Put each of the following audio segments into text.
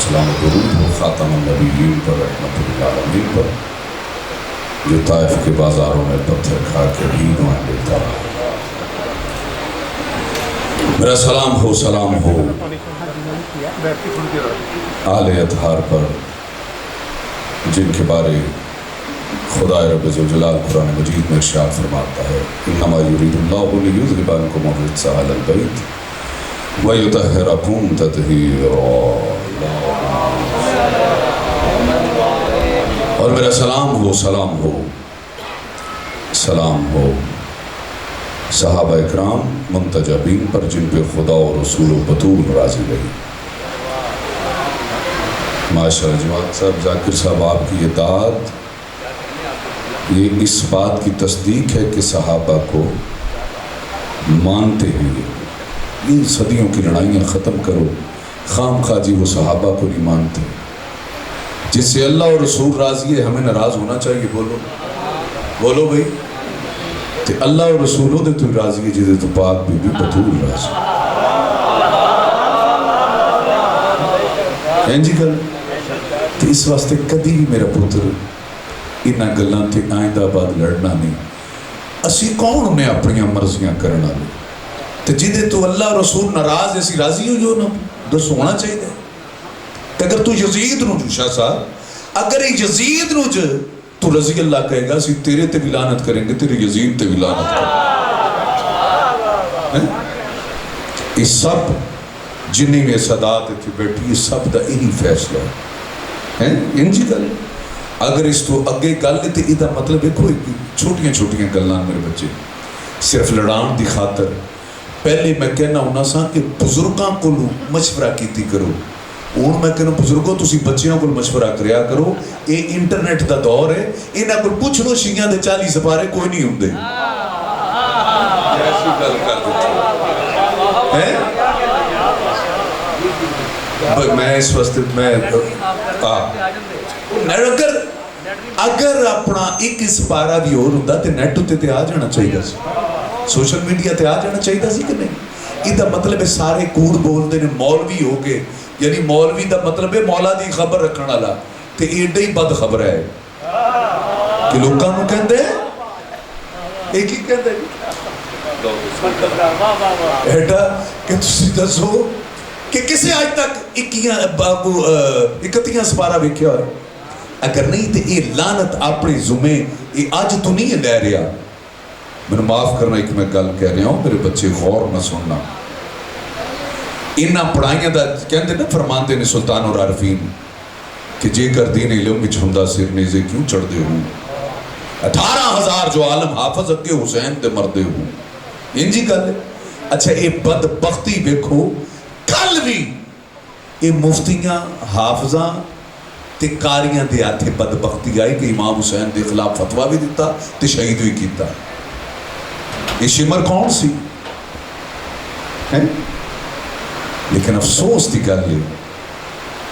सलाम दुरूद हो ख़ातम नबीयीन पर रहमतुल आलमीन पर, जो ताइफ के बाज़ारों में पत्थर खा के भी दुआएं देता रहा। मेरा सलाम हो आले अतहार पर, जिनके बारे खुदा रब्बुल जलाल कुरान मजीद में इरशाद फरमाता है, इन्नमा युरीदुल्लाहु लियुज़हिबा अन्कुम अर्रिज्सा अहलल बैत व युतहिरकुम तत्हीरा। और मेरा सलाम हो सहाबा इकराम मुंतजबीन पर, जिन पे खुदा और रसूल व बतूल राज़ी रही। माशाअल्लाह जवाद साहब, जाकिर साहब, आपकी ये दाद ये इस बात की तस्दीक है कि सहाबा को मानते हुए इन सदियों की लड़ाइयाँ ख़त्म करो। खाम खाजी वो सहाबा को नहीं मानते। जिससे अल्लाह और रसूल राज़ी है, हमें नाराज़ होना चाहिए। बोलो भाई, तो अल्लाह और रसूल दे तो राज़ी है, जिसे तो पाक बीबी बतूल राज़ी है जी गल। तो इस वास्ते कभी भी मेरा पुत्र इन्हां गल्लां ते आइंदा बाद लड़ना नहीं। असी कौन ने अपनी मर्जियां करने वाले, तो जिदे तो अल्लाह रसूल नाराज है, असी राजी हो जो ना दस होना चाहिए। तो अगर तू यजीद नू शाह साहब, अगर यजीद नू तू रजी अल्लाह कहेगा, असी तेरे ते भी लानत करेंगे, तेरे यजीद ते भी लानत करेंगे। इस सब जिन्नी भी सदात इत्थे बैठी, इस सब का यही फैसला है। इंजी गल अगर इस तो अगे गल तो इसका मतलब देखो, छोटियां छोटियां गल्लां मेरे बच्चे सिर्फ लड़ान की खातर। पहले मैं कहना होना सा कि बुजुर्गों को मशवरा कीती करो। हूँ मैं कहना बुजुर्गों, तुसी बच्चों को मशवरा करया करो। ये इंटरनेट का दौर है, इन्हों को पूछ लो शिया के 40 सिपारे कोई नहीं होंगे। मैं इस वास्ते अगर अपना एक सिपारा भी और होंदा तो नेट उत्ते आ जाना चाहिए, सोशल मीडिया ते आ जाना चाहिए सी कि नहीं। इसका मतलब है सारे कूड़ बोलते हैं, मौलवी हो गए, यानी मौलवी का मतलब है मौला की खबर रखने वाला। तो एडा ही बद खबर है कि लोगों को कहते एक ही कहते एडा कि तुसी दसो कि किसे आज तक 31 सिपारा वेख्या हो? अगर नहीं तो ये लानत अपने जुमे ये अज तो नहीं लै रहा। मैंने माफ करना, एक मैं गल कह रहा हूँ, मेरे बच्चे गौर न सुनना। इन्हां पढ़ाइयां दा कहते ना, फरमाते ने सुल्तान और आरफीन कि जेकर दीन इल्म विच हुंदा सिर नेज़े क्यों चढ़दे हो। 18,000 जो आलम हाफज अगे हुसैन ते मरदे हो। इंजी गल। अच्छा, ये बदबख्ती देखो, कल भी ये मुफ्तियां हाफजा ते कारियां दे हाथे बदबख्ती आई कि इमाम हुसैन के खिलाफ फतवा भी दिता ते शहीद भी किया। ये शिमर कौन सी है? लेकिन अफसोस की गल है,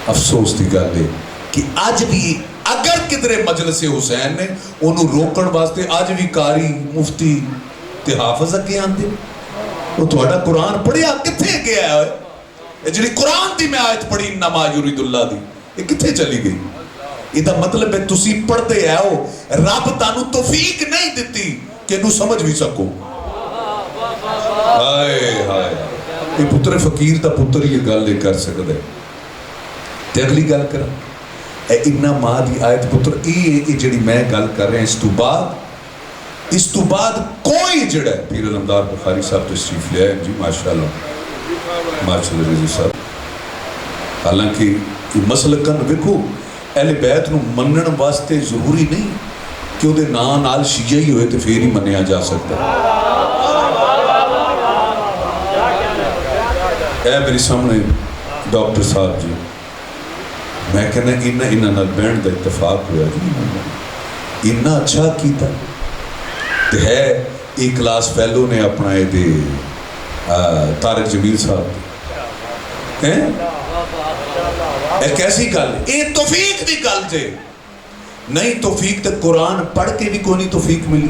अफसोस की गल है कि अज भी अगर किधरे मजलिस हुसैन ने उन्होंने रोकण वास्ते अज भी कारी मुफ्ती ते हाफज अगे आते। वो तुहाडा कुरान पढ़िया कित्थे गया है? जी कुरान की मैं आयत पढ़ी नमा युरीदुल्लाह दी, ये कित्थे चली गई? इसका मतलब है तुसी पढ़ते आओ, रब तानू तौफीक नहीं दिती कि इनू समझ भी सको। हाय हाय, ये पुत्र फकीर का पुत्र ये गल कर सकता है। ते अगली गल करा, इन्ना मां की आयत पुत्र ये जिहड़ी मैं गल कर रहा, इस तो बाद कोई जिहड़ा पीर अलमदार बुखारी साहब तो तशरीफ लिया जी, माशाअल्लाह माशाअल्लाह जी साहब। हालांकि मसलकन वेखो, अहले बैत नूं मनण वास्ते जरूरी नहीं कि उहदे नां नाल शिया ही होए तो फिर ही मन्निया जा सकता। ए मेरे सामने डॉक्टर साहब जी, मैं कहना इन्हां नाल बहन का इतफाक होया जी, इन्ना अच्छा किया। तो है एक क्लास फैलो ने अपना ये तारक जमील साहब हैं, एक ऐसी गल, ये तौफीक की गल जे नहीं। तौफीक तो कुरान पढ़ के भी कोई नहीं तौफीक मिली,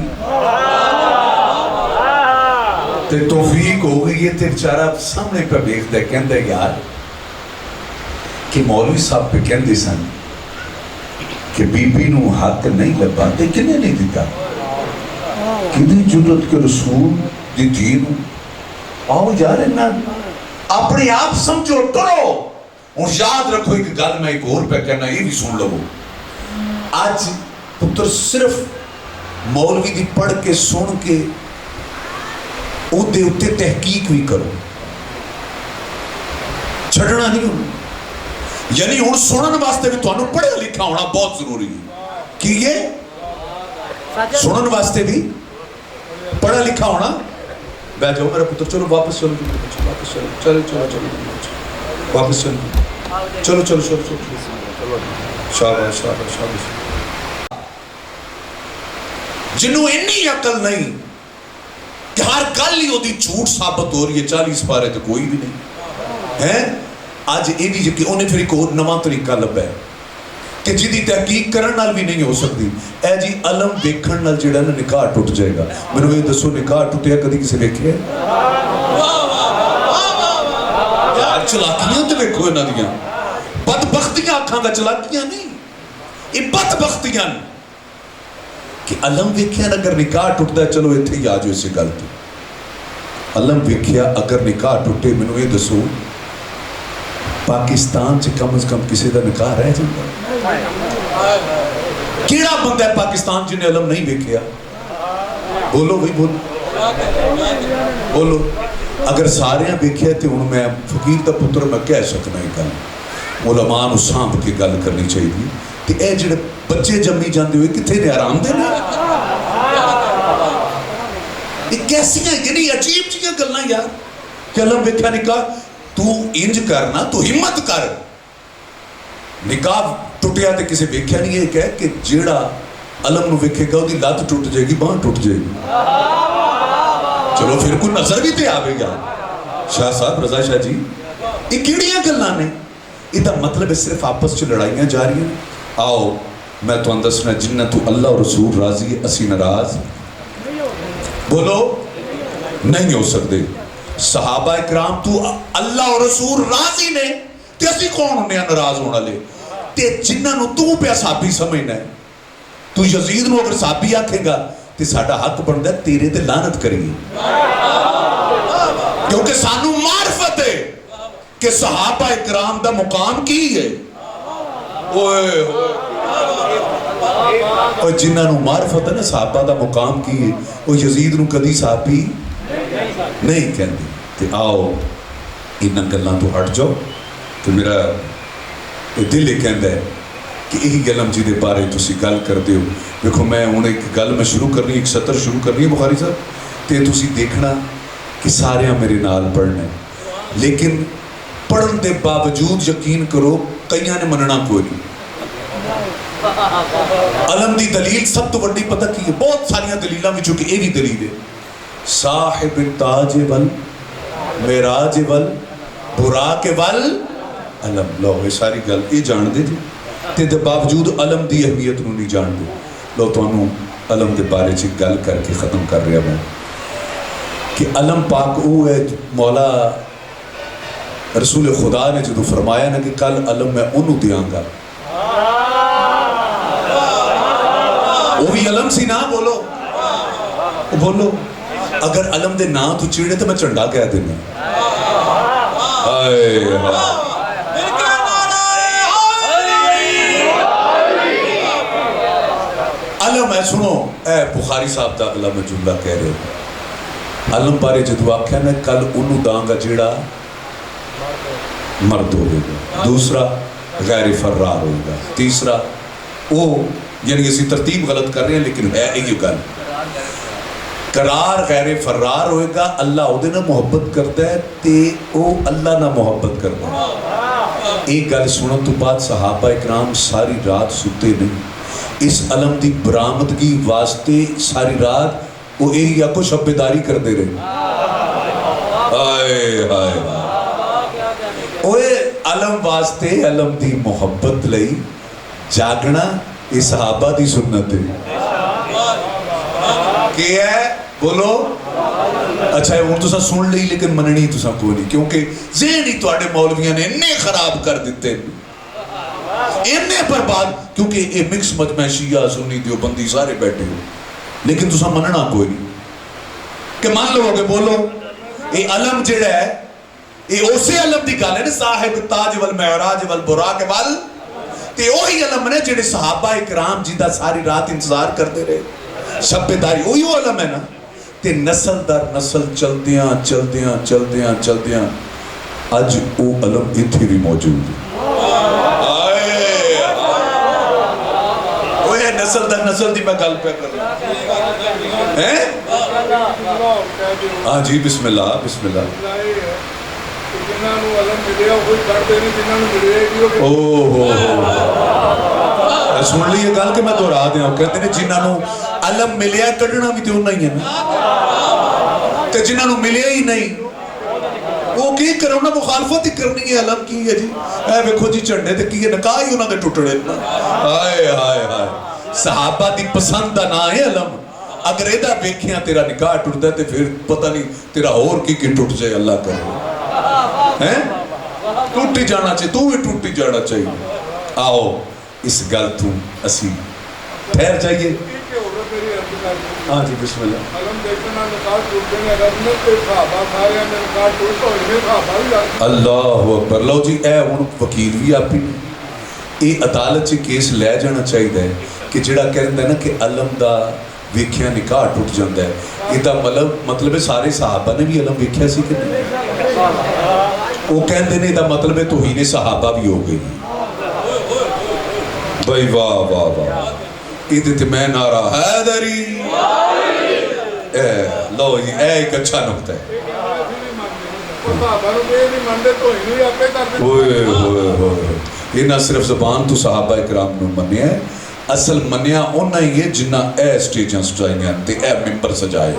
तो तौफीक हो गई है। तो बेचारा सामने पे देखता कहता यार کہ مولوی صاحب پہ کہندے سن کہ بی بی نو حق نہیں لبا تے کنے نہیں دیتا کدی جرت کے رسول دی دین آؤ یار نا اپنے آپ سمجھو ٹرو اور یاد رکھو ایک گل میں ایک اور پہ کہنا یہ بھی سن لو آج پتر صرف مولوی دی پڑھ کے سن کے او دے اتے تحقیق بھی کرو چھڑنا نہیں ہوں یعنی ہوں سنن واسطے بھی تو انہوں پڑھا لکھا ہونا بہت ضروری ہے کہ یہ سنن واسطے بھی پڑھا لکھا ہونا بیٹھ جاؤ میرا پتر چلو واپس چلو واپس چلو چلو چلو چلو واپس چلو چلو چلو چلو شاباش شاباش شاباش جنہوں انی عقل نہیں کہ ہر گل ہی ہوتی جھوٹ ثابت ہو رہی ہے 40 پارے تو کوئی بھی نہیں ہے آج یہ بھی کہ انہیں پھر ایک اور نواں طریقہ لبا ہے کہ جدی تحقیق کرن نال بھی نہیں ہو سکتی اے جی علم دیکھن نال جڑا نا نکاح ٹوٹ جائے گا میں یہ دسو نکاح ٹوٹیا کدی کسی دیکھے یار چلاکیاں تے دیکھو انہاں دیاں بدبختیاں آکھاں گا چلاکیاں نہیں یہ بدبختیاں کہ علم ویکھیا اگر نکاح ٹوٹدا ہے چلو ایتھے ہی آ جاؤ اسی گل تے علم ویکھیا اگر نکاح ٹوٹے مینوں یہ دسو پاکستان چ کم از کم کسی دا نکاح رہ جاتا کیڑا بندہ ہے پاکستان جنہیں علم نہیں ویکھیا بولو بھائی بولو اگر سارے ویکھیا تے ہن میں فقیر دا پتر میں کہہ سکنا ہے گل علماء نو سانپ کے گل کرنی چاہیے تے اے جڑے بچے جمی جاندے ہوئے کتھے نے آرام دے نا یہ کیسیاں یعنی عجیب چیزاں گلاں یار کہ علم ویکھیا نکاح تو انج کرنا تو ہمت کر نکاح ٹوٹیا تے کسی ویکھیا نہیں یہ کہہ کہ جیڑا علم نو ویکھے گا دی لات ٹوٹ جائے گی باں ٹوٹ جائے گی چلو پھر کوئی نظر بھی تے آوے گا شاہ صاحب رضا شاہ جی یہ کیڑیاں گلاں نے یہ دا مطلب ہے صرف آپس چ لڑائیاں جا رہی ہیں آؤ میں تو دسنا جنہ تو اللہ اور رسول راضی ہے اسی ناراض بولو نہیں ہو سکتے صحابہ اکرام تو اللہ اور رسول راضی نے تے اسی کون ہونے ناراض ہونا لے تے جنہ نو تو پہ صحابی سمجھنا ہے تو یزید نو اگر صحابی آکھے گا تے ساڑھا حق بندہ ہے تیرے تے لعنت کریے کیونکہ سانو معرفت ہے کہ صحابہ اکرام دا مقام کی ہے اور جنہ نو معرفت ہے نا صحابہ دا مقام کی ہے وہ یزید نو کدی صحابی نہیں کہندے تے آؤ انہاں گلاں تو ہٹ جاؤ تو میرا دل یہ کہندا ہے کہ یہی علم جی دے بارے تسی گل کردے ہو دیکھو میں ہن ایک گل میں شروع کرنی ایک سطر شروع کرنی ہے بخاری صاحب تے تسی دیکھنا کہ سارے میرے نال پڑھنا ہے لیکن پڑھن دے باوجود یقین کرو کئیاں نے مننا کوئی نہیں علم دی دلیل سب تو بڑی پتہ کی ہے بہت ساریاں دلیلاں وچوں کہ یہ بھی دلیل ہے صاحب تاج ول معراج ول براق ول علم لو یہ ساری گل یہ جان دے جی تے دے باوجود علم دی اہمیت نو نہیں جان دے لو تو انہوں علم دے بارے چی گل کر کے ختم کر رہا میں کہ علم پاک او ہے مولا رسول خدا نے جو فرمایا نا کہ کل علم میں انہوں دیاں گا وہ بھی علم سی نا بولو بولو اگر علم دے نا تو چیڑے تو میں چنڈا کہہ دینا علم ہے سنو اے بخاری صاحب دا اگلا میں جملہ کہہ رہے ہو علم بارے جدو آکھیا نا کل انہوں داں گا جیڑا مرد ہوئے گا دوسرا غیر فرار ہوئے گا تیسرا او یعنی اسی ترتیب غلط کر رہے ہیں لیکن ہے ایک گل قرار غیر فرار ہوئے گا اللہ او دے نہ محبت کرتا ہے تے او اللہ نہ محبت کرتا ہے ایک گل سنن تو بعد صحابہ اکرام ساری رات ستے نہیں اس علم دی برآمدگی واسطے ساری رات وہ ایک یا کو شب بیداری کر دے رہے آئے آئے اوے علم واسطے علم دی محبت لئی جاگنا یہ صحابہ دی سنت ہے کیا ہے بولو اچھا ہے وہ تو سا سن لئی لیکن مننی تو سا کوئی نہیں کیونکہ ذہن ہی تو آڑے مولویاں نے انہیں خراب کر دیتے इन्ने बर्बाद, क्योंकि ये मिक्स मजमा शिया सुन्नी देवबंदी सारे बैठे हो, लेकिन तुसा मनना कोई नहीं कि मान लोगे। बोलो ये अलम जेड़ा है ये उसे अलम की गल है ना, साहिब ताज वल मेराज वल बुराक वल, ते वही अलम ने जेड़े सहाबा इकराम जी दा सारी रात इंतजार करते रहे, शब्बेदारी वही वो अलम है ना। ते नस्ल दर नस्ल चलदियां चलदियां चलदियां चलदियां अज वो अलम इत्थे भी मौजूद है। नस्ल दर नस्ल की मैं गल पे कर रहा हैं। हाँ जी बिस्मिल्लाह बिस्मिल्लाह। सुन ली ये गल कि मैं दोहरा दिया, कहते हैं जिन्होंने अलम मिलिया कढ़ना भी तो उन्ना ही है ना, ते जिन्होंने मिलिया ही नहीं वो की करे, उन्हें मुखालफत ही करनी है। अलम की है जी, ऐ वेखो जी झंडे ते की है, निकाह ही उन्होंने टुटने। हाय हाय हाय, सहाबा दी पसंद का ना है अलम। अगर एदा वेखिया तेरा निकाह टुटदा ते फिर पता नहीं तेरा और की टुट जाए, अल्लाह करे हैं। टूट ही जाना चाहिए, तू भी टूट ही जाना चाहिए। आओ इस गल तू असी ठहर जाइए। हाँ जी बिस्मिल्लाह। अल्लाह अकबर। लो जी ए हुण वकील भी आप ही अदालत च केस लै जाना चाहिए कि जिहड़ा कहंदा है ना कि अलम दा वेखिया निकाह टुट जाता है, इहदा मतलब है सारे सहाबा ने भी अलम वेखिया सी कि नहीं। वो कहते ने इहदा मतलब है तौहीन सहाबा भी हो गई। भाई वाह वाह वाह, इहदे ते मैं नारा हैदरी। लो जी ए एक अच्छा नुक्ता है। ये ना सिर्फ ज़बान तो सहाबा इकराम ने मन्निया है, असल मन्निया उन्ना ही है जिन्ना ए स्टेजां सजाइयां ते ए मिंबर सजाए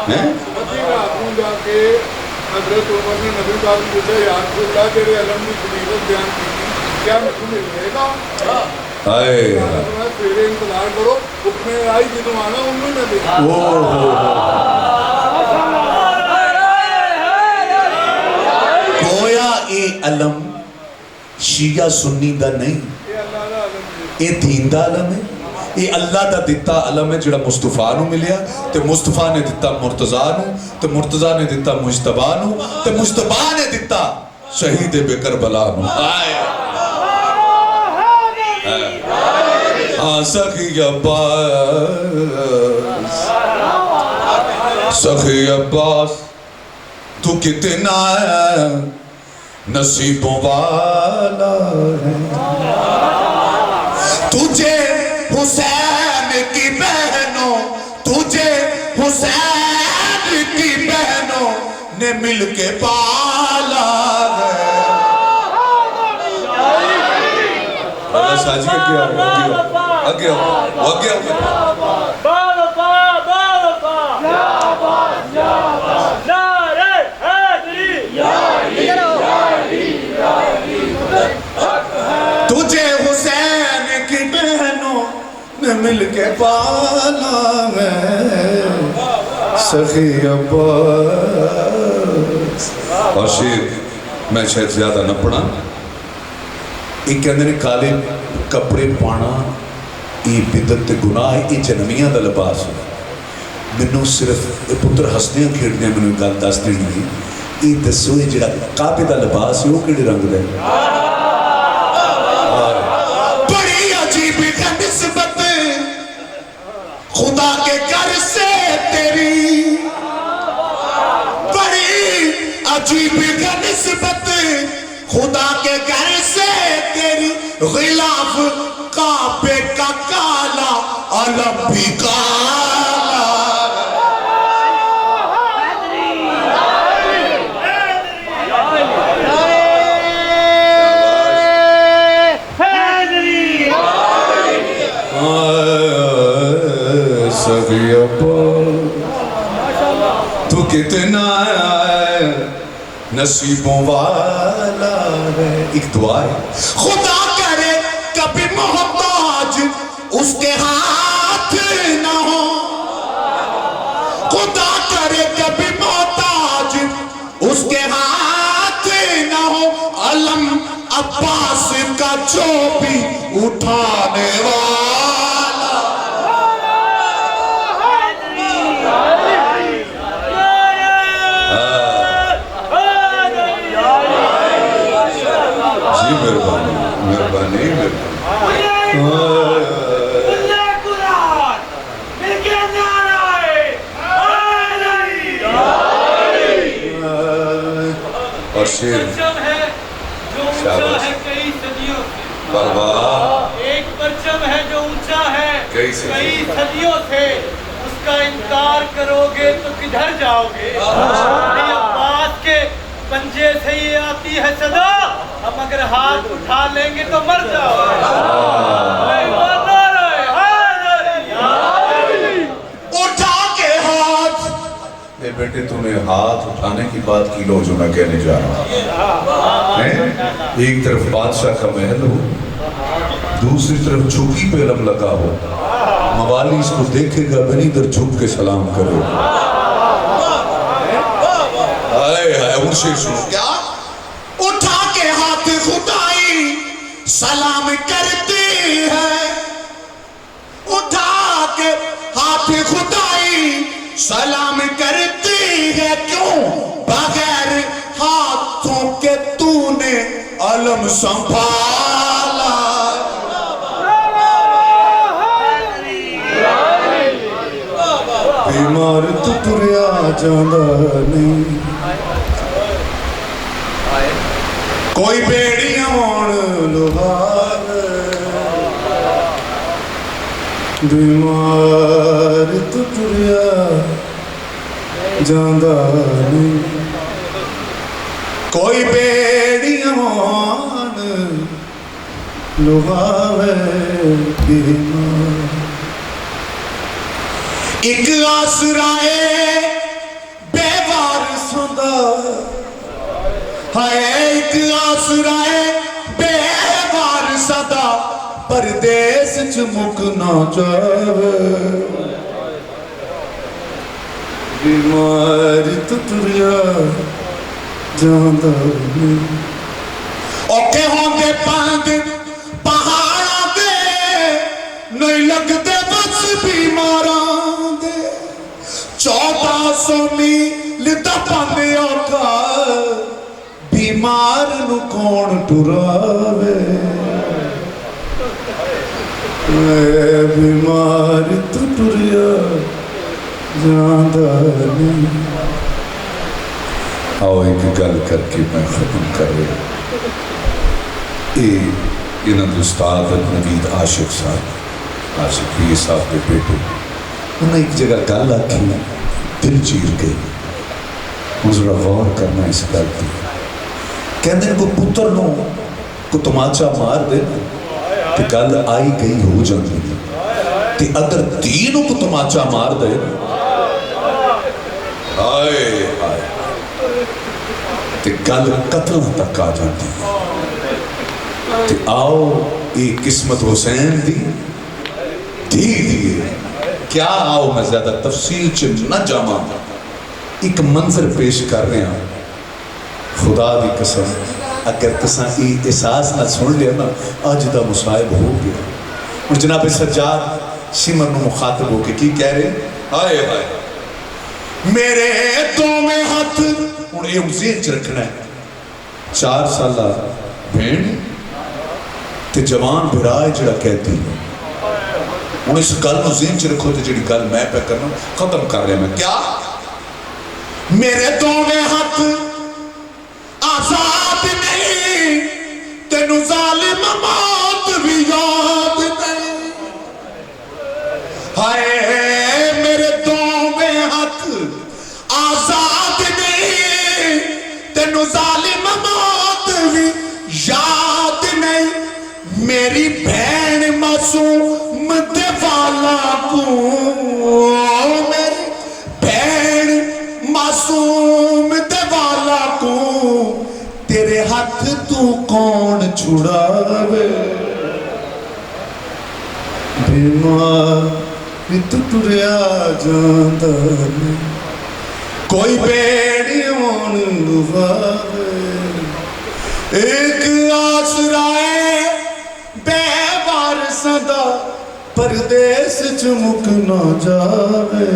हैं। हज़रत उमर ने नबी पाक से पूछा, या रसूलल्लाह तेरे अलम की फजीलत बयान की क्या मुझे मिलेगा? हाय फिर इंतजार करो, हुक्म आई जिदों आना उन्होंने ना देखा। गोया ए अलम शिया सुन्नी दा नहीं, ये दीन दा अलम है, ये अल्लाह दा दिता अलम है जिहड़ा मुस्तफा नू मिलिया, ते मुस्तफा ने दिता मुर्तजा नू, ते मुर्तजा ने दिता मुजतबा नू, ते मुजतबा ने दिता शहीद बेकरबला नू। हाँ सखी अब्बास तू कितना नसीबों वाला है, तुझे हुसैन की बहनों, तुझे हुसैन की बहनों ने मिलके पाला है। साजी आगे तुझे हुसैन की बहनों ने मिलके पाला है सखी अब्बास। और शेर मैं शायद ज्यादा न पढ़ा, एक कहते ने काले कपड़े पाना ये बिदत ते गुनाह है, ये जनमियां दा लिबास है। मैनू सिर्फ पुत्र हसदियां खेड़दियां मैनू गल दस देनी है, ये दसो ये जिहड़ा काबे दा लिबास है वो किहड़े रंग दा है? बड़ी अजीब है निस्बत खुदा के घर से तेरी, बड़ी अजीब है निस्बत खुदा के घर से तेरी, गिलाफ काबे का काला अलम भी काला। तू कितना नसीबों वाला है। एक दुआ है, खुदा करे कभी मोहताज उसके हाथ ना हो, खुदा करे कभी मोहताज उसके हाथ ना हो, अलम अब्बास जो भी उठाने वाला। जी मेहरबानी मेहरबानी और शेर एक परचम है जो ऊंचा है कई सदियों से, उसका इनकार करोगे तो किधर जाओगे। अब्बास के पंजे से ये आती है सदा, हम अगर हाथ उठा लेंगे तो मर जाओगे। उठा के हाथ। ए बेटे तुम्हें हाथ उठाने की बात की लो जो मैं कहने जा रहा हूँ। एक तरफ बादशाह का महल हो, दूसरी तरफ झुकी पे लम लगा हो, मवाली इसको देखेगा बनी इधर झुक के सलाम करे। हाय हाय उनसे सुनो क्या। उठा के हाथ खुदाई सलाम करती है, उठा के हाथ खुदाई सलाम करती है। क्यों बगैर हाथों के तूने अलम संभाला। बीमार तू तुरिया जांदा नहीं, कोई बेड़ियां होण लुहार। बीमार तू तुरिया जांदा नहीं, कोई बेड़ियां होण लुहावे। बीमार एक आसराए बेवारसों दा, हाय एक आसराए बेवारसां दा, परदेस च मुक ना जावे। बीमार तू तुरिया जांदा नहीं, औखे होंदे पंद पहाड़ां दे, नहीं लगदे बस बीमारां दे। 1400 मील दा पंद औखा, बीमार नू कौन टुरावे। बीमार तू टुरिया जांदा नहीं। आओ एक गल करके मैं खत्म कर रहा। इन्होंने उस्ताद नवीद आशिक साहब, आशिक पीर साहब के बेटे, उन्हें एक जगह गल आखी, दिल चीर गई। हूँ जरा गौर करना इस गल की। कहते को पुत्र नो को तमाचा मार दे तो गल आई गई हो जाती है, ते अगर तीन को तमाचा मार दे, हाय हाय, ते गल कत्ल तक आ जाती है। ते आओ ये किस्मत हुसैन दी दी क्या। आओ मैं ज्यादा तफसील च न जावा, एक मंजर पेश कर रहे हैं। खुदा दी कसम अगर तुसा ये एहसास ना सुन लिया ना, अज दा मुसाहिब हो गया। और जनाब सज्जाद सिमर नू मुखातब होके की कह रहे, हाय हाय मेरे दोवें हाथ। हुण ये ज़हन च रखना है, 4 साला भेड़ ते जवान भरा है जिहड़ा कहती है। हुण इस गल नू ज़हन च रखो, ते जिहड़ी गल मैं पे करना खत्म कर रहा मैं। क्या मेरे दोवें हाथ आजाद नहीं, तेनू जालिम मौत भी याद नहीं। हाय मेरे दोवें हाथ आजाद नहीं, तेनू जालिम मौत भी याद नहीं। मेरी बहन मासूम दे वाला को, मेरी बहन मासूम दे वाला को, तेरे हाथ तू कौन छुड़ावे। बीमार तू टुरिया जांदा नहीं, कोई बेड़ियों लुभावे। एक आसरा है پردیس چمک نہ جاوے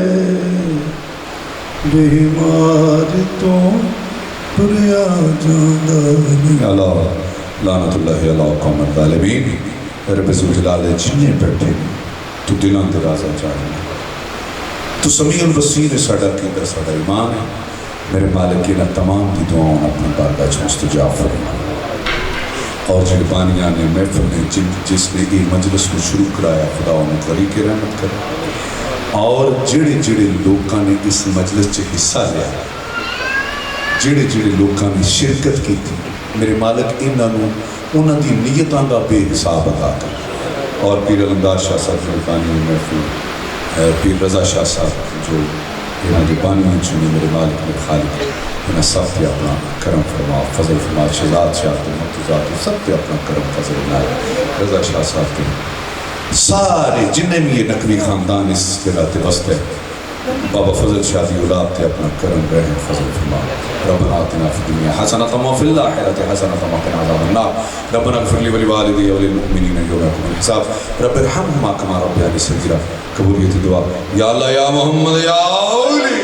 بیمار تو پریا جاندہ نہیں اللہ لعنت اللہ علیہ قوم الظالمین رب ذوالجلال جنہیں بیٹھے تو دلان درازہ چاہیے تو سمیع البصیر ہے ساڑا عقیدہ ساڑا ایمان ہے میرے مالک کی نہ تمام دی دعاؤں اپنے بارگاہ چھ مستجاب فرما اور جڑبانیاں نے محفل نے جس نے یہ مجلس کو شروع کرایا خدا انہیں غریق رحمت کرے اور جڑے جڑے لوگاں نے اس مجلس سے حصہ لیا جڑے جڑے لوگاں نے شرکت کی تھی میرے مالک انہوں دی نیتاں کا بے حساب عطا کر اور پیر علمدار شاہ صاحب جڑبانی محفل پیر رضا شاہ صاحب جو انہوں نے بانیاں چنے میرے مالک میں خالق انہیں سب پہ اپنا کرم فرما فضل فرما شہزاد شاہ کے مرتضیٰ کے سب پہ اپنا کرم فضل نائے رضا شاہ صاحب کے سارے جنہیں بھی یہ نقوی خاندان اس قرآت وسط ہے بابا فضل شاہ دی اولاد تے اپنا کرم رہے فضل فرما ربنا آتنا فی الدنیا حسنۃ وفی الآخرۃ حسنۃ وقنا عذاب النار ربنا اغفر لی ولوالدی وللمؤمنین یوم یقوم الحساب رب ارحمہما کما ربیانی صغیرا قبولیت دعا یا اللہ یا محمد یا اولی